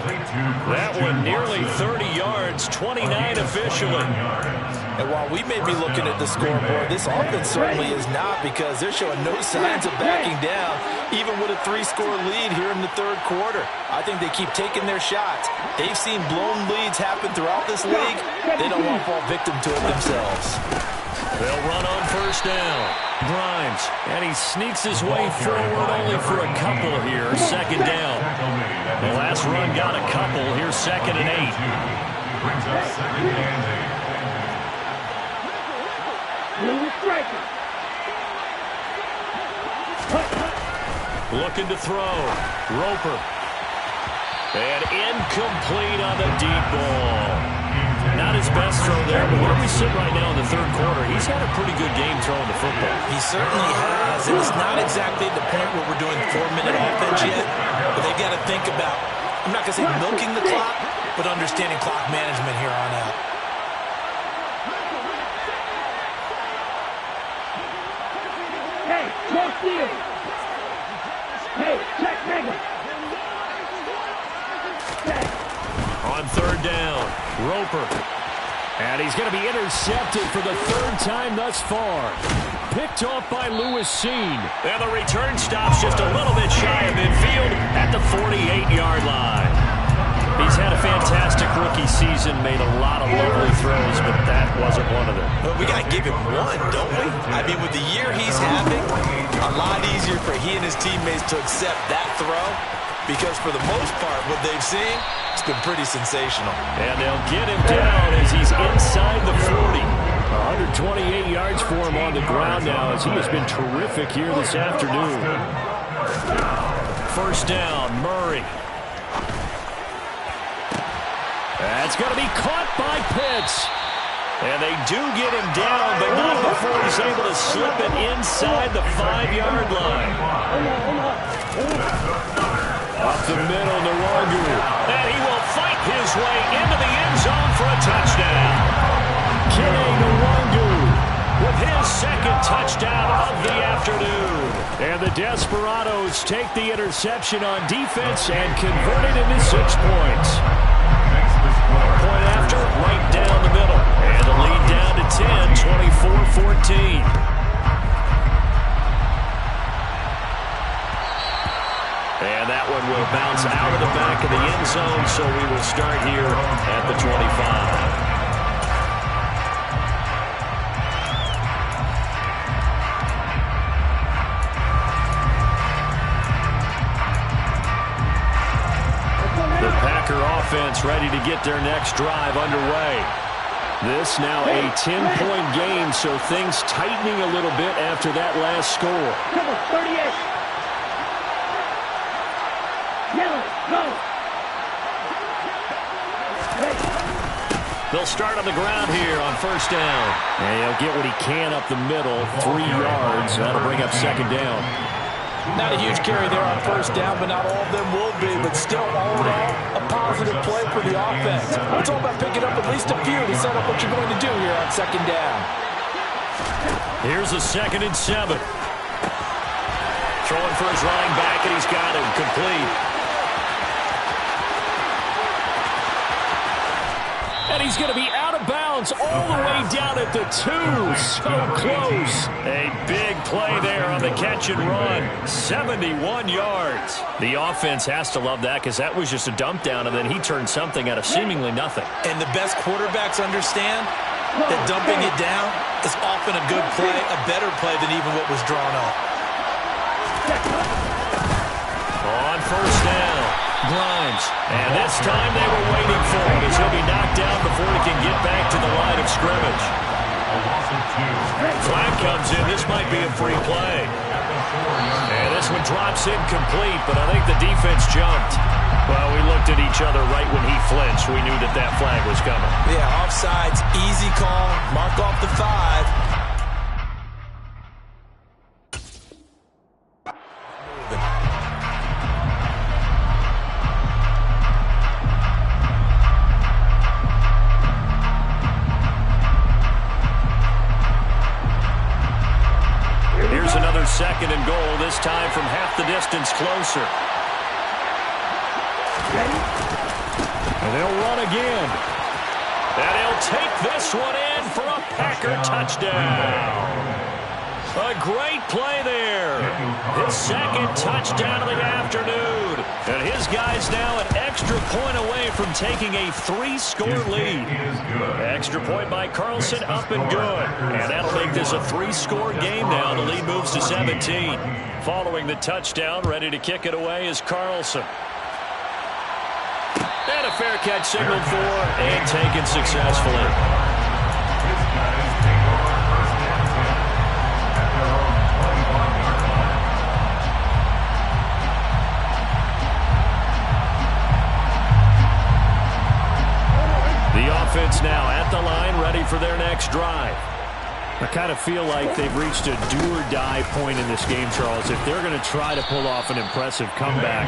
That one nearly 30 yards, 29 officially. And while we may be looking at the scoreboard, this offense certainly is not, because they're showing no signs of backing down, even with a 3-score lead here in the 3rd quarter. I think they keep taking their shots. They've seen blown leads happen throughout this league. They don't want to fall victim to it themselves. They'll run on first down. Grimes, and he sneaks his way forward only for a couple here. 2nd down. The last run got a couple. Here's 2nd and 8. Brings us 2nd and 8. Looking to throw. Roper. And incomplete on the deep ball. Not his best throw there, but where we sit right now in the 3rd quarter, he's had a pretty good game throwing the football. He certainly has, and it's not exactly the point where we're doing 4-minute offense yet, but they've got to think about, I'm not going to say milking the clock, but understanding clock management here on out. Hey, no steal. Hey, check On third down, Roper. And he's going to be intercepted for the third time thus far. Picked off by Lewis Cine. And the return stops just a little bit shy of midfield at the 48-yard line. He's had a fantastic rookie season, made a lot of lovely throws, but that wasn't one of them. But we got to give him one, don't we? I mean, with the year he's having, a lot easier for he and his teammates to accept that throw, because for the most part, what they've seen, it's been pretty sensational. And they'll get him down as he's inside the 40. 128 yards for him on the ground now as he has been terrific here this afternoon. First down, Murray. That's going to be caught by Pitts. And they do get him down, but not before he's able to slip it inside the 5-yard line. Up the middle, Nwangu. And he will fight his way into the end zone for a touchdown. Kene Nwangu with his second touchdown of the afternoon. And the Desperados take the interception on defense and convert it into 6 points. Point after, right down the middle. And the lead down to 10, 24-14. And that one will bounce out of the back of the end zone, so we will start here at the 25. Offense ready to get their next drive underway. This now a 10-point game, so things tightening a little bit after that last score. Come on, 38. Yellow, go. They'll start on the ground here on first down. And he'll get what he can up the middle, 3 yards. That'll bring up second down. Not a huge carry there on first down, but not all of them will be. But still, all in all, a positive play for the offense. It's all about picking up at least a few to set up what you're going to do here on second down. Here's a 2nd and 7. Throwing for his running back, and he's got him complete. And he's going to be out of bounds all the way down at the 2. So close. A big play there on the catch and run. 71 yards. The offense has to love that because that was just a dump down, and then he turned something out of seemingly nothing. And the best quarterbacks understand that dumping it down is often a good play, a better play than even what was drawn up. On first down, Grimes. And this time they were waiting for him as he'll be knocked down before he can get back to the line of scrimmage. Flag comes in. This might be a free play. And this one drops incomplete, but I think the defense jumped. Well, we looked at each other right when he flinched. We knew that that flag was coming. Yeah, offsides, easy call, mark off the 5. Here's another 2nd and goal, this time from half the distance closer. And they'll run again. And he'll take this one in for a Packer touchdown. A great play there. His 2nd touchdown of the afternoon. And his guys now an extra point away from taking a 3-score lead. Extra point by Carlson, up and good. And that'll make this a 3-score game now. The lead moves to 17. Following the touchdown, ready to kick it away is Carlson. And a fair catch signaled for and taken successfully. Offense now at the line, ready for their next drive. I kind of feel like they've reached a do-or-die point in this game, Charles. If they're going to try to pull off an impressive comeback,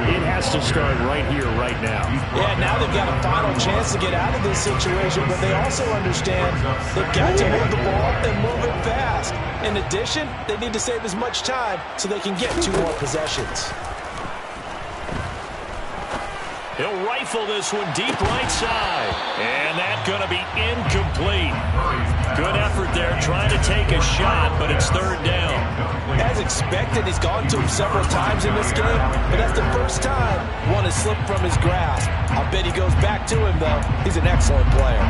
it has to start right here, right now. Yeah, now they've got a final chance to get out of this situation, but they also understand they've got to move the ball and move it fast. In addition, they need to save as much time so they can get 2 more possessions. He'll rifle this one deep right side. And that's going to be incomplete. Good effort there trying to take a shot, but it's third down. As expected, he's gone to him several times in this game, but that's the first time one has slipped from his grasp. I'll bet he goes back to him, though. He's an excellent player.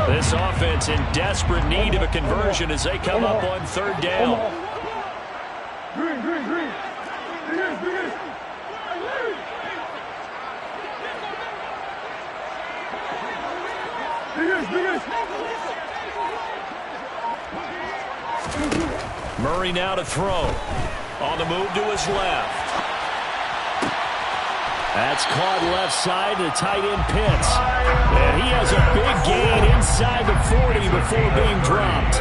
This offense in desperate need of a conversion as they come up on third down. Murray now to throw. On the move to his left. That's caught left side to tight end Pitts. And he has a big gain inside the 40 before being dropped.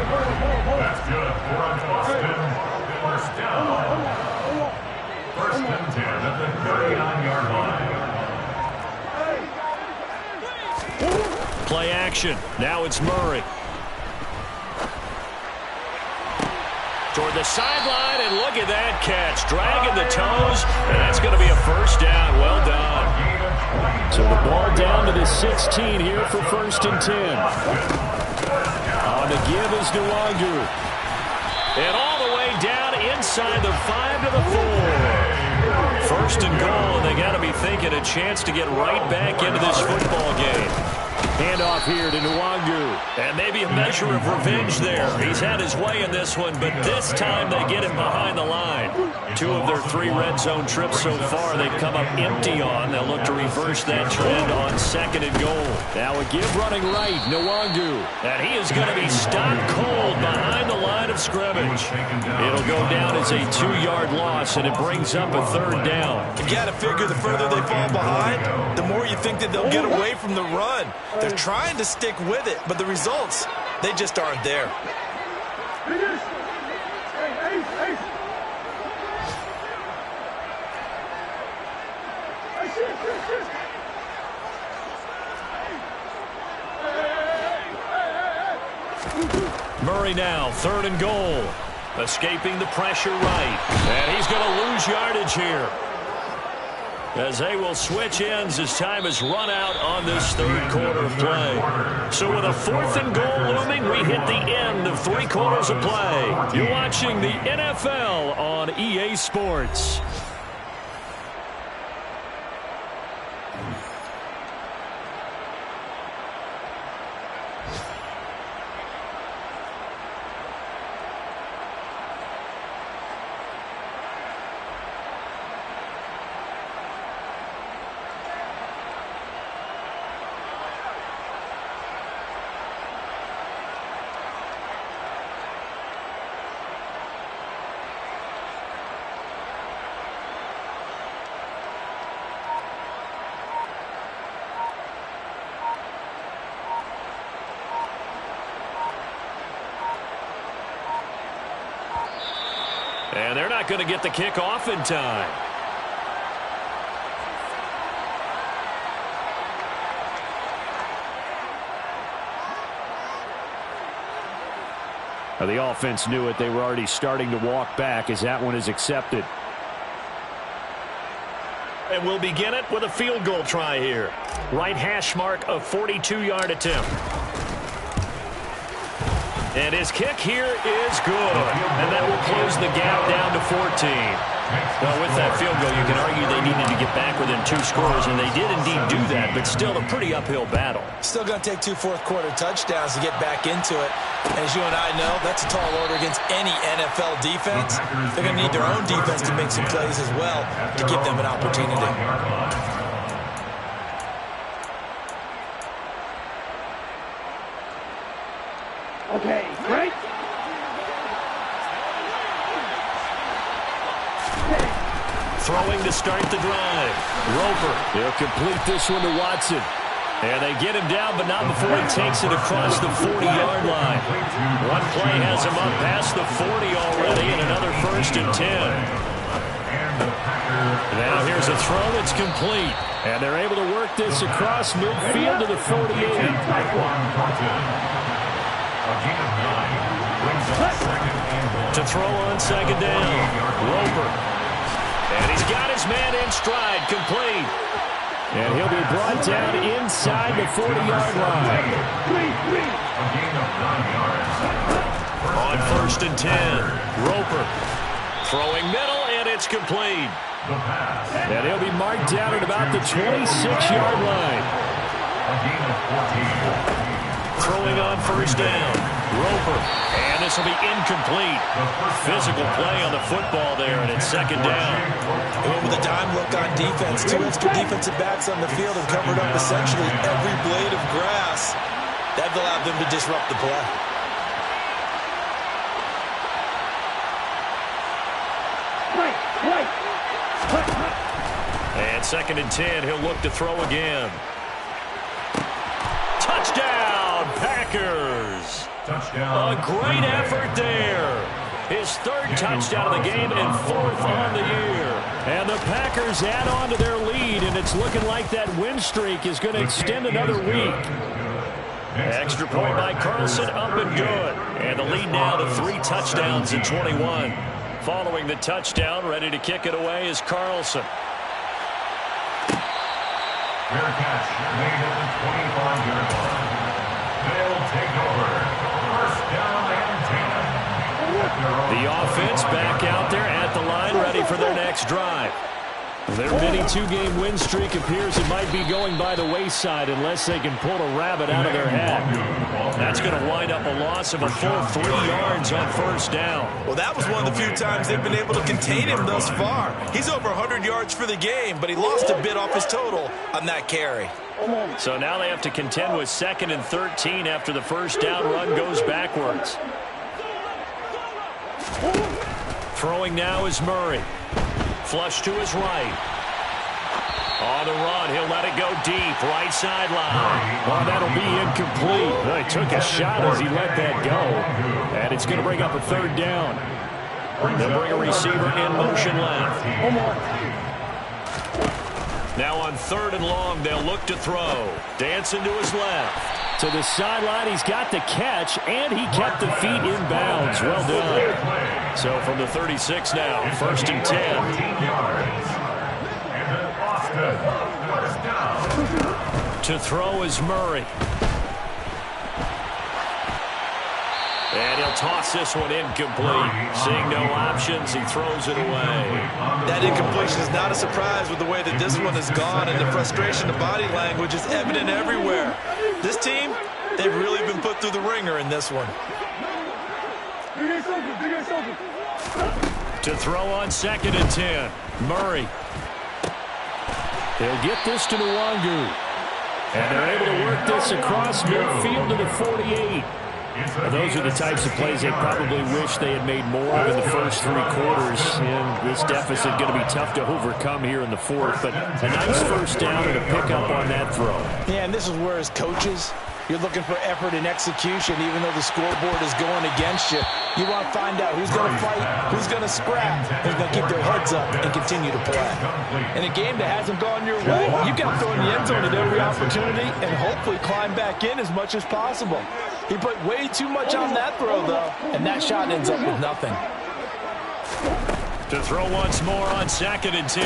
That's good for Boston. First down. First and 10 at the 39-yard line. Play action. Now it's Murray. Toward the sideline, and look at that catch. Dragging the toes, and that's going to be a first down. Well done. So the ball down to the 16 here for first and 10. On the give is Nwangu. And all the way down inside the 5 to the 4. First and goal, and they got to be thinking a chance to get right back into this football game. Handoff here to Nwangu. And maybe a measure of revenge there. He's had his way in this one, but this time they get him behind the line. 2 of their 3 red zone trips so far they've come up empty on. They'll look to reverse that trend on second and goal. Now a give running right, Nwangu. And he is going to be stopped cold behind the line of scrimmage. It'll go down as a 2-yard loss, and it brings up a third down. You got to figure the further they fall behind, the more you think that they'll get away from the run. They're trying to stick with it, but the results, they just aren't there. Murray now, third and goal. Escaping the pressure right. And he's going to lose yardage here, as they will switch ends as time has run out on this third quarter of play. So with a 4th and goal looming, we hit the end of 3 quarters of play. You're watching the NFL on EA Sports. And they're not going to get the kick off in time. Now the offense knew it. They were already starting to walk back as that one is accepted. And we'll begin it with a field goal try here. Right hash mark, a 42-yard attempt. And his kick here is good. And that will close the gap down to 14. Well, with that field goal, you can argue they needed to get back within 2 scores, and they did indeed do that, but still a pretty uphill battle. Still going to take 2 fourth-quarter touchdowns to get back into it. As you and I know, that's a tall order against any NFL defense. They're going to need their own defense to make some plays as well to give them an opportunity. Okay, great. Throwing to start the drive. Roper. He'll complete this one to Watson. And they get him down, but not before he takes it across the 40-yard line. One play has him up past the 40 already, and another first and 10. Now here's a throw that's complete. And they're able to work this across midfield to the 48. To throw on second down. Roper. And he's got his man in stride, complete. And he'll be brought down inside the 40-yard line. A gain of 9 yards. On 1st and 10, Roper throwing middle, and it's complete. The pass. And he'll be marked down at about the 26-yard line. A gain of 14. Throwing on 1st down, Roper. And this will be incomplete. Physical play on the football there, and it's 2nd down. And with a dime look on defense, 2 extra defensive backs on the field and covered up essentially every blade of grass. That allowed them to disrupt the play. And 2nd and 10, he'll look to throw again. Touchdown, Packers! Touchdown. A great effort there. His 3rd touchdown of the game and 4th on the year. And the Packers add on to their lead, and it's looking like that win streak is going to extend another week. Extra point by Carlson, up and good. And the lead now to 3 touchdowns in 21. Following the touchdown, ready to kick it away is Carlson. Fair catch made at the 25-yard line. They'll take over. 1st down and 10. The offense back out there at the line, ready for their next drive. Their mini 2-game win streak appears it might be going by the wayside unless they can pull a rabbit out of their hat. That's going to wind up a loss of a full 3 yards on 1st down. Well, that was one of the few times they've been able to contain him thus far. He's over 100 yards for the game, but he lost a bit off his total on that carry. So now they have to contend with 2nd and 13 after the 1st down run goes backwards. Throwing now is Murray. Flush to his right. On the run, he'll let it go deep, right sideline. Oh, that'll be incomplete. Well, he took a shot as he let that go. And it's going to bring up a 3rd down. They'll bring a receiver in motion left. Now on 3rd and long, they'll look to throw. Dancing to his left. To the sideline, he's got the catch, and he kept the feet in bounds. Well done. So from the 36 now, 1st and 10. 14 yards. And then Austin. 1st down. To throw is Murray. And he'll toss this one incomplete. Seeing no options, he throws it away. That incompletion is not a surprise with the way that this one has gone, and the frustration of body language is evident everywhere. This team, they've really been put through the ringer in this one. To throw on 2nd and 10, Murray. He'll get this to Nwangu. And they're able to work this across midfield to the 48. Well, those are the types of plays they probably wish they had made more of in the first 3 quarters. And this deficit going to be tough to overcome here in the 4th. But a nice 1st down and a pickup on that throw. Yeah, and this is where as coaches, you're looking for effort and execution, even though the scoreboard is going against you. You want to find out who's going to fight, who's going to scrap, who's going to keep their heads up and continue to play. In a game that hasn't gone your way, you've got to throw in the end zone at every opportunity and hopefully climb back in as much as possible. He put way too much on that throw, though, and that shot ends up with nothing. To throw once more on 2nd and 10,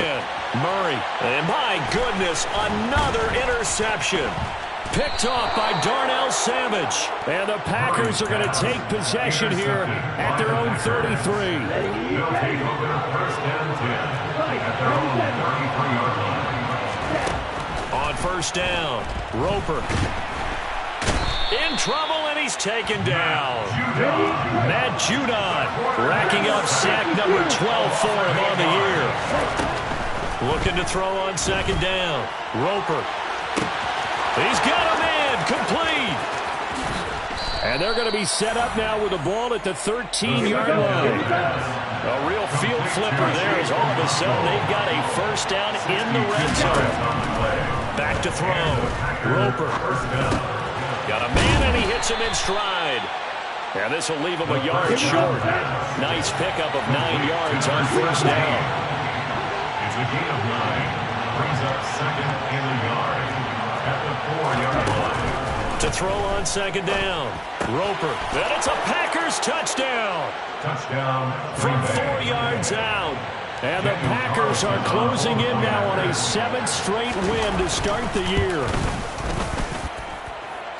Murray. And my goodness, another interception. Picked off by Darnell Savage. And the Packers are going to take possession here at their own 33. They'll take over 1st and 10 at their own 33-yard line. On 1st down, Roper. In trouble, and he's taken down. Matt Judon racking up sack number 12 for him on the year. Looking to throw on 2nd down. Roper. He's got a man, complete. And they're going to be set up now with the ball at the 13-yard line. A real field flipper there as all of a sudden they've got a 1st down in the red zone. Back to throw. Roper. Got a man, and he hits him in stride. And this will leave him a yard short. Nice pickup of 9 yards on 1st down. It's a gain of 9. Brings up 2nd and a yard at the 4-yard line. To throw on 2nd down. Roper. And it's a Packers touchdown. Touchdown. From 4 yards out. And the Packers are closing in now on a 7th straight win to start the year.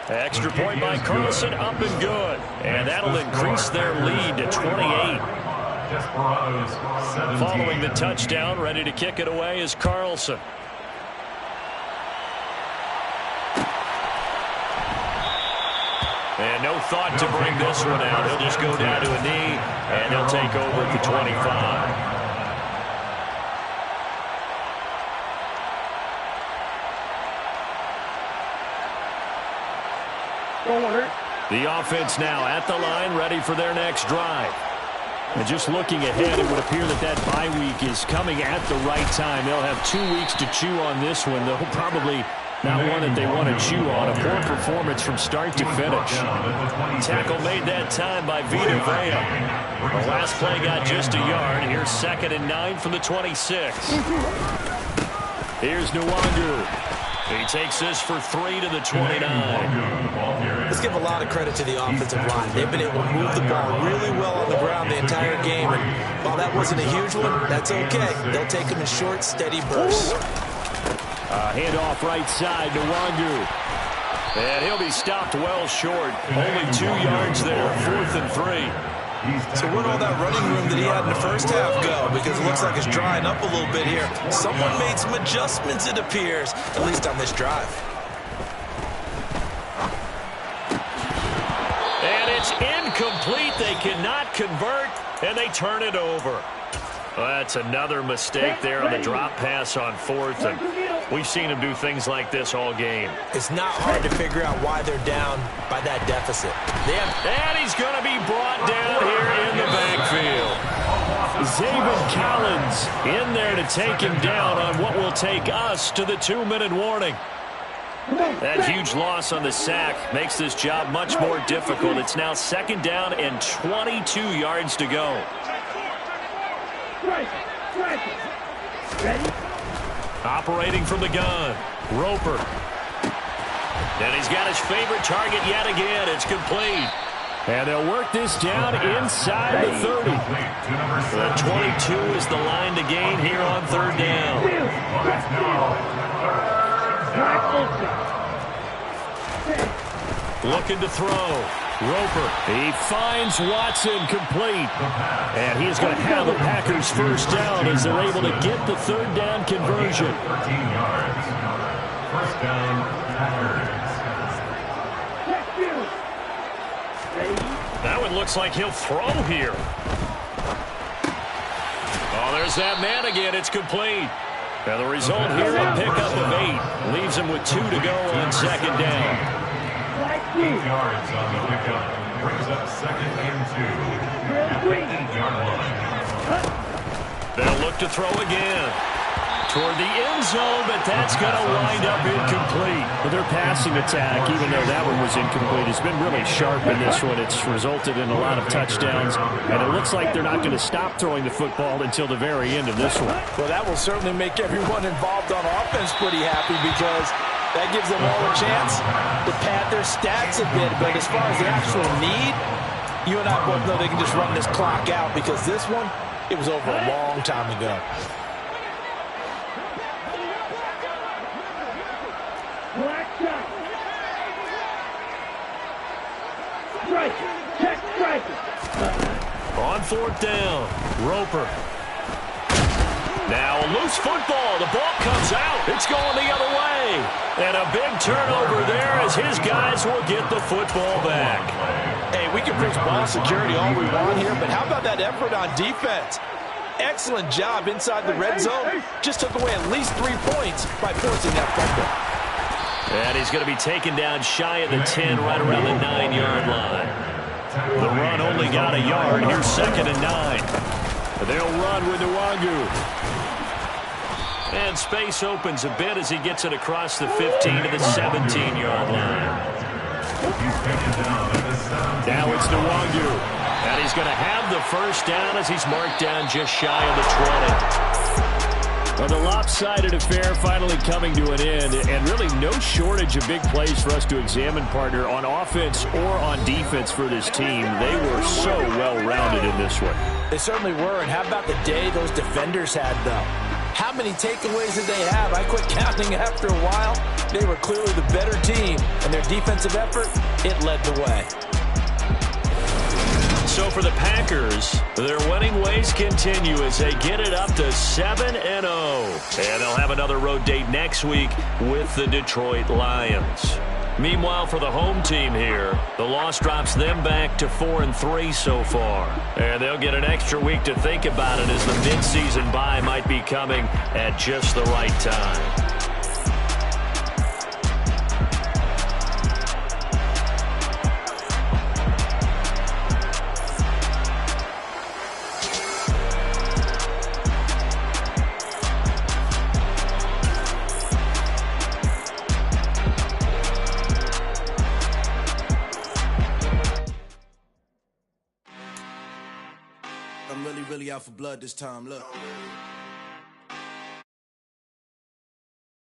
Extra point by Carlson, up and good. And that'll increase their lead to 28. Following the touchdown, ready to kick it away is Carlson. And no thought to bring this one out. He'll just go down to a knee, and he'll take over at the 25. The offense now at the line, ready for their next drive. And just looking ahead, it would appear that that bye week is coming at the right time. They'll have 2 weeks to chew on this one. They'll probably not one that they want to chew on. A poor performance from start to finish. Tackle made that time by Vita Vea. The last play got just a yard. Here's 2nd and 9 from the 26. Here's Nwangu. He takes this for 3 to the 29. Let's give a lot of credit to the offensive line. They've been able to move the ball really well on the ground the entire game. And while that wasn't a huge one, that's okay. They'll take them in short, steady bursts. Handoff right side to Nwangu. And he'll be stopped well short. Only 2 yards there, 4th and 3. So where'd all that running room that he had in the first half go? Because it looks like it's drying up a little bit here. Someone made some adjustments, it appears, at least on this drive. And it's incomplete. They cannot convert, and they turn it over. Well, that's another mistake there on the drop pass on 4th, and we've seen him do things like this all game. It's not hard to figure out why they're down by that deficit. And he's going to be brought down here in the backfield. Zaven Collins in there to take him down on what will take us to the 2-minute warning. That huge loss on the sack makes this job much more difficult. It's now 2nd down and 22 yards to go. Operating from the gun, Roper. And he's got his favorite target yet again. It's complete. And they'll work this down inside the 30. The 22 is the line to gain here on 3rd down. Looking to throw. Roper. He finds Watson complete. And he is going to have the Packers' 1st down as they're able to get the 3rd down conversion. 13 yards. 1st down, Packers. That one looks like he'll throw here. Oh, there's that man again. It's complete. Now the result here, a pickup of 8. Leaves him with 2 to go on 2nd down. 8 yards on the pickup. Brings up 2nd and 2. At the 8-yard line. They'll look to throw again. Toward the end zone, but that's going to wind up incomplete. But their passing attack, even though that one was incomplete, has been really sharp in this one. It's resulted in a lot of touchdowns, and it looks like they're not going to stop throwing the football until the very end of this one. Well, that will certainly make everyone involved on offense pretty happy because that gives them all a chance to pad their stats a bit. But as far as the actual need, you and I both know they can just run this clock out because this one, it was over a long time ago. On 4th down, Roper. Now a loose football. The ball comes out. It's going the other way. And a big turnover there as his guys will get the football back. Hey, we can preach ball security all we want here, but how about that effort on defense? Excellent job inside the red zone. Just took away at least 3 points by forcing that fumble. And he's going to be taken down shy of the 10, right around the 9-yard line. The run only got a yard. Here's 2nd and 9. They'll run with Nwangu. And space opens a bit as he gets it across the 15 to the 17-yard line. Now it's Nwangu. And he's going to have the 1st down as he's marked down just shy of the 20. Well, the lopsided affair finally coming to an end, and really no shortage of big plays for us to examine, partner, on offense or on defense for this team. They were so well-rounded in this one. They certainly were, and how about the day those defenders had, though? How many takeaways did they have? I quit counting after a while. They were clearly the better team, and their defensive effort, it led the way. So for the Packers, their winning ways continue as they get it up to 7-0. And they'll have another road date next week with the Detroit Lions. Meanwhile, for the home team here, the loss drops them back to 4-3 so far. And they'll get an extra week to think about it as the midseason bye might be coming at just the right time. Really out for blood this time, look.